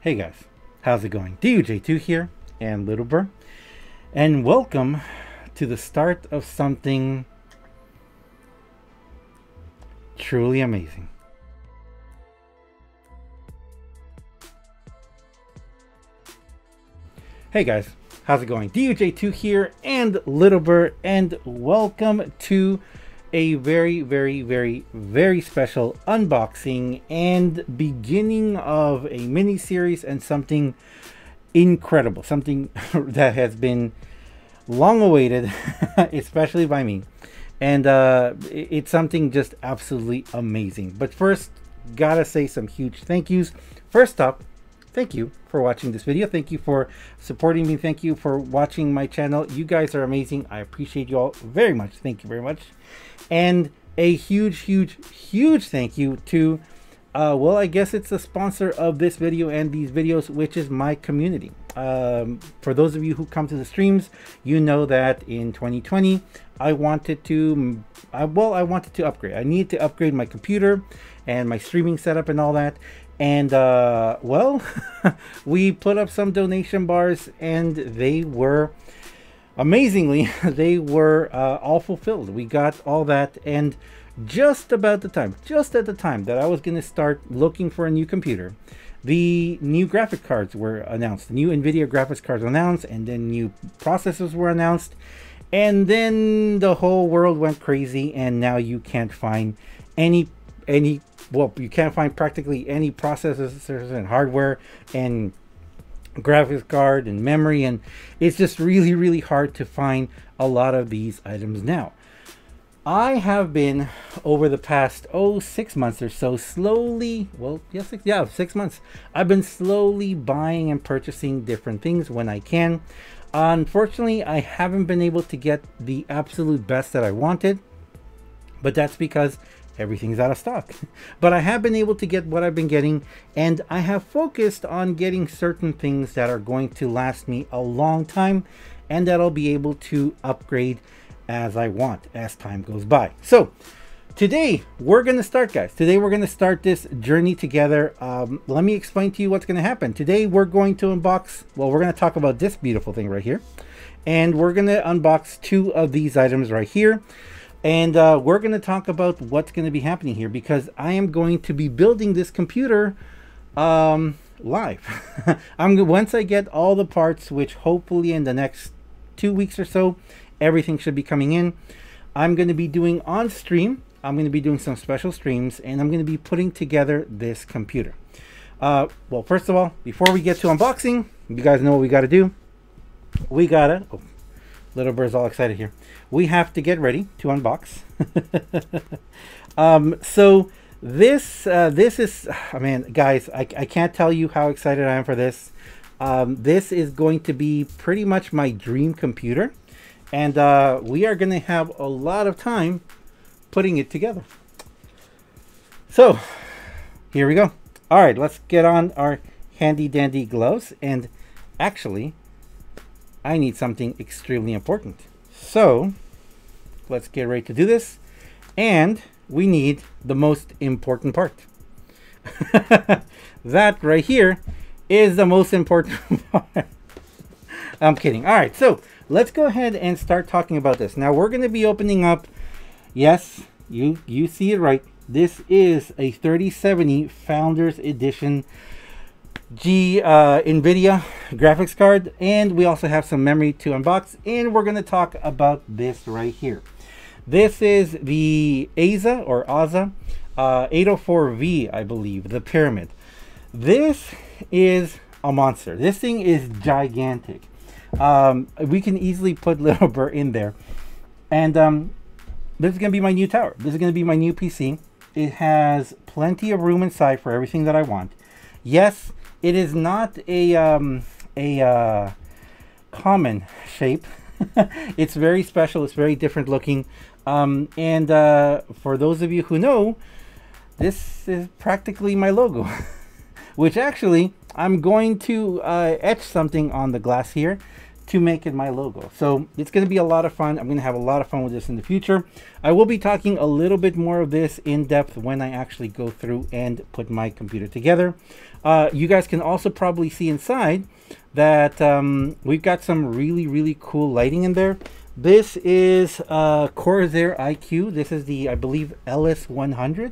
Hey guys, how's it going? DUJ2 here, and Little Burr, and welcome to the start of something truly amazing. Hey guys, how's it going? DUJ2 here, and Little Burr, and welcome to a very special unboxing and beginning of a mini series and something incredible, something that has been long awaited, especially by me, and it's something just absolutely amazing. But first, gotta say some huge thank yous. First up, thank you for watching this video. Thank you for supporting me. Thank you for watching my channel. You guys are amazing. I appreciate you all very much. Thank you very much. And a huge thank you to well, I guess it's the sponsor of this video and these videos, which is my community. For those of you who come to the streams, you know that in 2020 I wanted to upgrade. I needed to upgrade my computer and my streaming setup and all that. And well, we put up some donation bars, and they were amazingly they were all fulfilled. We got all that, and just at the time that I was going to start looking for a new computer, the new graphic cards were announced. The new NVidia graphics cards were announced, and then new processors were announced, and then the whole world went crazy, and now you can't find you can't find practically any processors and hardware and graphics card and memory, and it's just really hard to find a lot of these items now. I have been, over the past 6 months or so, slowly, well, 6 months, I've been slowly buying and purchasing different things when I can. Unfortunately, I haven't been able to get the absolute best that I wanted, but that's because everything's out of stock. But I have been able to get what I've been getting, and I have focused on getting certain things that are going to last me a long time, and that I'll be able to upgrade as I want as time goes by. So today we're going to start, guys. Today we're going to start this journey together. Let me explain to you what's going to happen. Today we're going to unbox, well, we're going to talk about this beautiful thing right here, and we're going to unbox two of these items right here. And we're going to talk about what's going to be happening here, because I am going to be building this computer live. Once I get all the parts, which hopefully in the next 2 weeks or so, everything should be coming in. I'm going to be doing on stream. I'm going to be doing some special streams, and I'm going to be putting together this computer. Well, first of all, before we get to unboxing, you guys know what we got to do. We gotta... Oh, Little Bird's all excited here. We have to get ready to unbox. So this is, oh man, guys, I can't tell you how excited I am for this. This is going to be pretty much my dream computer, and we are going to have a lot of time putting it together. So here we go. All right, let's get on our handy dandy gloves, and actually I need something extremely important. So let's get ready to do this. And we need the most important part. That right here is the most important part. I'm kidding. All right, so let's go ahead and start talking about this. Now we're going to be opening up, yes, you see it right. This is a 3070 Founders Edition NVIDIA graphics card, and we also have some memory to unbox, and we're going to talk about this right here. This is the AZA 804V, I believe, the Pyramid. This is a monster. This thing is gigantic. We can easily put Little Burr in there, and this is going to be my new tower. This is going to be my new PC. It has plenty of room inside for everything that I want. Yes, it is not a common shape. It's very special. It's very different looking. And for those of you who know, this is practically my logo, which actually I'm going to etch something on the glass here to make it my logo. So it's going to be a lot of fun. I'm going to have a lot of fun with this in the future. I will be talking a little bit more of this in depth when I actually go through and put my computer together. You guys can also probably see inside that we've got some really cool lighting in there. This is Corsair IQ. This is the, I believe, LS100.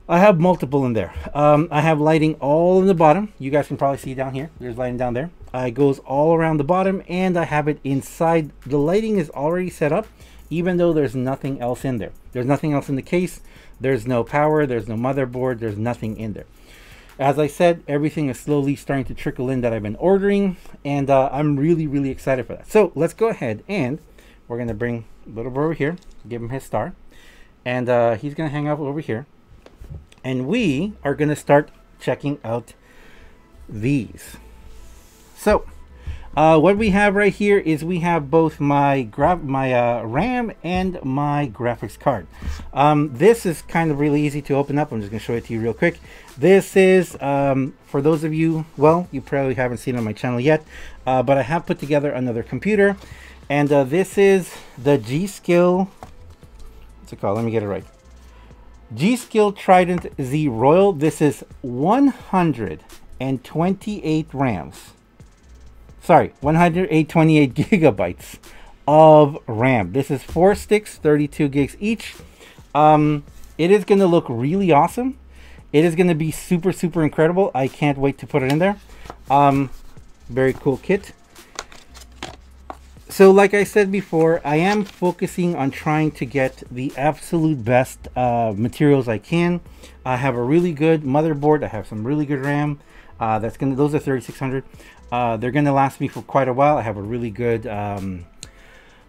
I have multiple in there. I have lighting all in the bottom. You guys can probably see down here. There's lighting down there. It goes all around the bottom, and I have it inside. The lighting is already set up, even though there's nothing else in there. There's nothing else in the case. There's no power. There's no motherboard. There's nothing in there. As I said, everything is slowly starting to trickle in that I've been ordering, and I'm really excited for that. So let's go ahead, and we're going to bring Little Bro over here, give him his star, and he's going to hang out over here. And we are going to start checking out these. So what we have right here is we have both my RAM and my graphics card. This is kind of really easy to open up. I'm just going to show it to you real quick. This is, for those of you, well, you probably haven't seen it on my channel yet, but I have put together another computer. And this is the G-Skill, what's it called? Let me get it right. G-Skill Trident Z Royal. This is 128 RAMs. Sorry, 128 gigabytes of RAM. This is 4 sticks, 32 gigs each. It is going to look really awesome. It is going to be super incredible. I can't wait to put it in there. Very cool kit. So like I said before, I am focusing on trying to get the absolute best materials I can. I have a really good motherboard. I have some really good RAM. Those are 3600. They're gonna last me for quite a while. I have a really good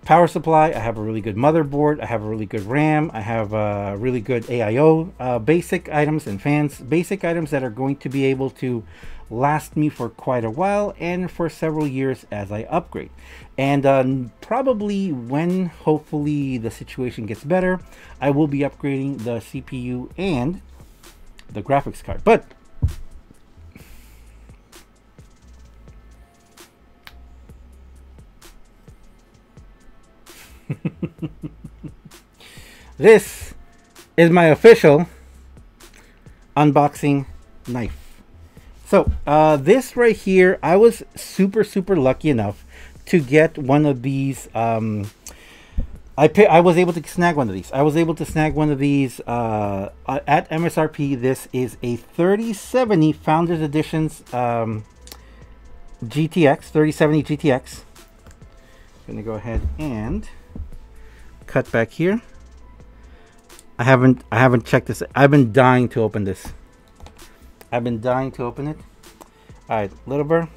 power supply. I have a really good motherboard. I have a really good RAM. I have a really good AIO. Basic items and fans. Basic items that are going to be able to last me for quite a while and for several years as I upgrade. And probably when hopefully the situation gets better, I will be upgrading the CPU and the graphics card. But this is my official unboxing knife. So this right here, I was super lucky enough to get one of these. I was able to snag one of these. I was able to snag one of these at MSRP. This is a 3070 Founders Editions GTX, 3070 GTX. I'm gonna go ahead and cut back here. I haven't checked this. I've been dying to open this. I've been dying to open it. All right, Little Bird,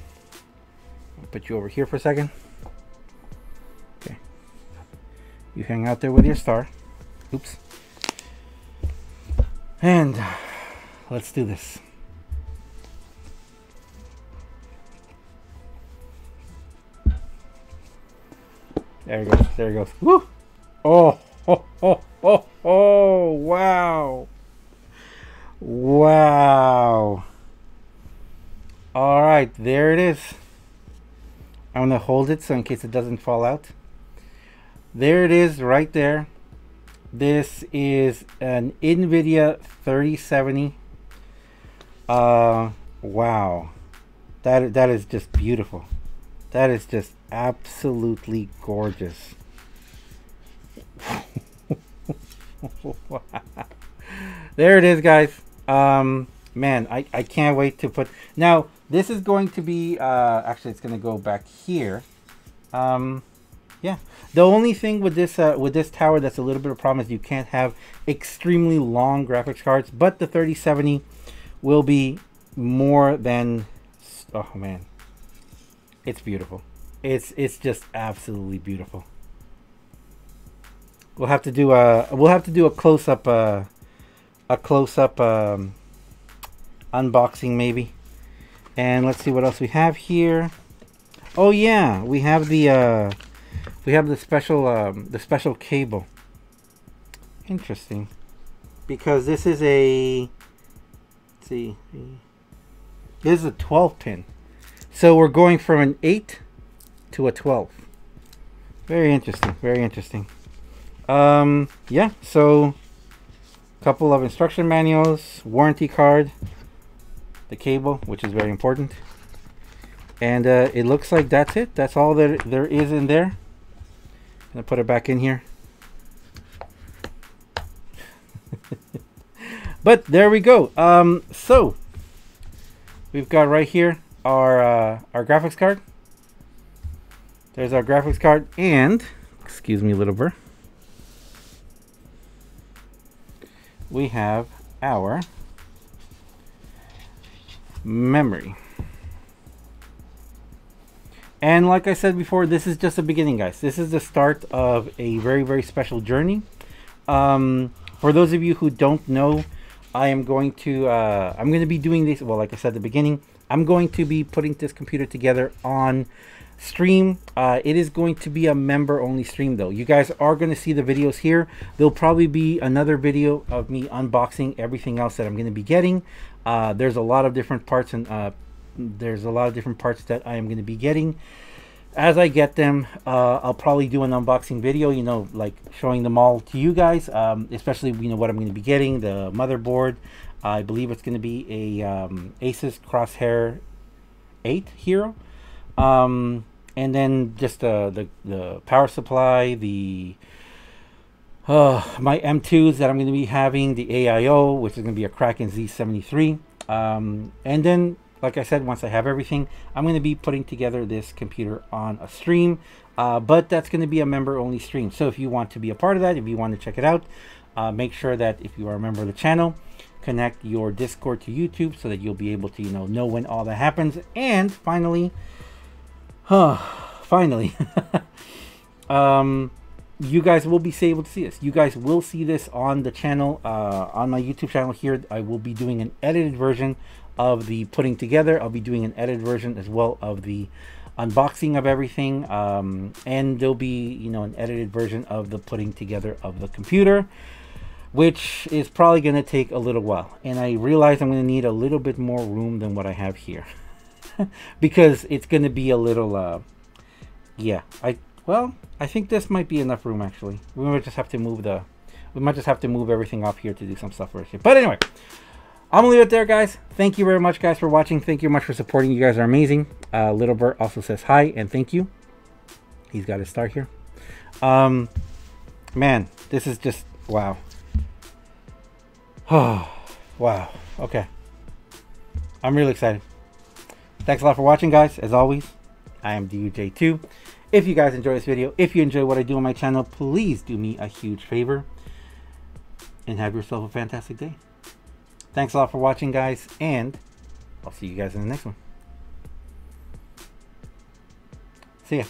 I'll put you over here for a second. Okay, you hang out there with your star. Oops. And let's do this. There he goes. There he goes. Woo! Oh! Oh! Wow! Wow! All right, there it is. I'm gonna hold it so in case it doesn't fall out. There it is, right there. This is an NVidia 3070. Wow! That is just beautiful. That is just absolutely gorgeous. There it is, guys. Man, I can't wait to put. Now this is going to be actually it's going to go back here. Yeah, the only thing with this tower that's a little bit of a problem is you can't have extremely long graphics cards, but the 3070 will be more than. Oh man, it's beautiful. It's just absolutely beautiful. We'll have to do a close-up unboxing maybe. And let's see what else we have here. Oh yeah, we have the special cable. Interesting, because this is a, let's see, this is a 12 pin. So we're going from an 8 to a 12. Very interesting, very interesting. Yeah, so a couple of instruction manuals, warranty card, the cable, which is very important, and it looks like that's it. That's all that there is in there. I'm gonna put it back in here. But there we go. So we've got right here our graphics card. There's our graphics card, and excuse me a little bit, we have our memory. And like I said before, this is just the beginning, guys. This is the start of a very, very special journey. For those of you who don't know, I'm going to be doing this. Well, like I said at the beginning, I'm going to be putting this computer together on stream. It is going to be a member only stream though. You guys are going to see the videos here. There'll probably be another video of me unboxing everything else that I'm going to be getting. There's a lot of different parts, and there's a lot of different parts that I am going to be getting. As I get them, I'll probably do an unboxing video, you know, like showing them all to you guys, especially, you know, what I'm going to be getting. The motherboard, I believe it's going to be a Asus Crosshair 8 Hero. And then just the power supply, the my M2s that I'm going to be having, the AIO, which is going to be a Kraken Z73, and then, like I said, once I have everything, I'm going to be putting together this computer on a stream, but that's going to be a member only stream. So if you want to be a part of that, if you want to check it out, make sure that if you are a member of the channel, connect your Discord to YouTube so that you'll be able to, you know when all that happens. And finally, finally, you guys will be able to see this. You guys will see this on the channel, on my YouTube channel here. I will be doing an edited version of the putting together. I'll be doing an edited version as well of the unboxing of everything, and there'll be, you know, an edited version of the putting together of the computer, which is probably going to take a little while. And I realize I'm going to need a little bit more room than what I have here. Because it's going to be a little yeah, I think this might be enough room. Actually, we might just have to move everything off here to do some stuff for it. But anyway, I'm gonna leave it there, guys. Thank you very much, guys, for watching. Thank you very much for supporting. You guys are amazing. Little Bert also says hi and thank you. He's got his star here. Man, this is just wow. Oh, wow. Okay, I'm really excited. Thanks a lot for watching, guys. As always, I am DUJ2. If you guys enjoy this video, if you enjoy what I do on my channel, please do me a huge favor and have yourself a fantastic day. Thanks a lot for watching, guys, and I'll see you guys in the next one. See ya.